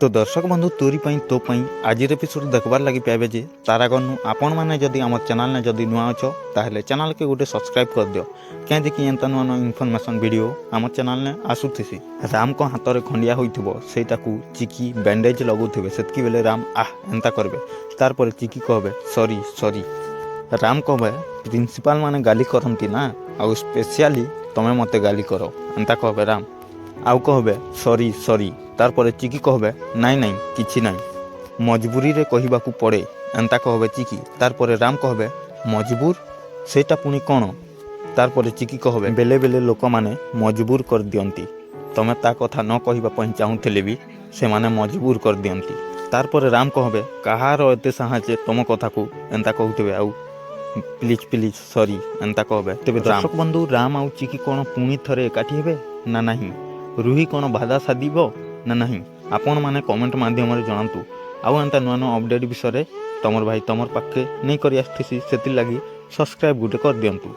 तो दर्शक बंधु तोरी तो आज एपिसोड देखबार लगी पाइबे जे तार आगर आपण मैंने जदि आम चैनल ने जदि नुआ अछ ताहले चैनल के गोटे सब्सक्राइब कर दियो क्या देखि एंता नुआ नुआ इनफॉरमेशन वीडियो आम चैनल ने आसुथि। राम को हाथ में खंडिया होइथिबो सेटाकू चिकी बैंडेज लगौथिबे सेतकी बेले राम एंता करबे तार पर चिकी कहबे सॉरी सॉरी। राम कहबे प्रिंसिपल माने गाली करंती ना आ स्पेशली तमे मते गाली करो एंता कहबे राम आउ कहबे सॉरी सॉरी। तार पर चिकी कहबे नाई नाई किछि नाई मजबूरी रे कहिबाकू पड़े एंता कहबे चिकी। तार पर राम कहबे मजबूर सेटा पुनी कोन। तार पर चिकी कहबे बेले बेले लोक माने मजबूर कर दियंती तमे ता कथा न कहिबा पई चाहुथिले भी से माने मजबूर कर दियंती। तार पर राम कहबे कहार एते साहाजे तुम कथा को एंता कहउथिबे आउ प्लीज प्लीज सॉरी एंता कहबे। तेबे दर्शक बंधु राम आउ चिकी कोन पुनी थरे एकाठी हेबे ना नहीं रुही कोन बाधा साधिबो ना नहीं आपण माने कमेंट माध्यम रे जणांतु। आउ एंता नुआ नुआ अपडेट विषय रे तमर भाई तमर पाखे नहीं करि आस्थिसी सेति लागि सब्सक्राइब गुटे कर दियंतु।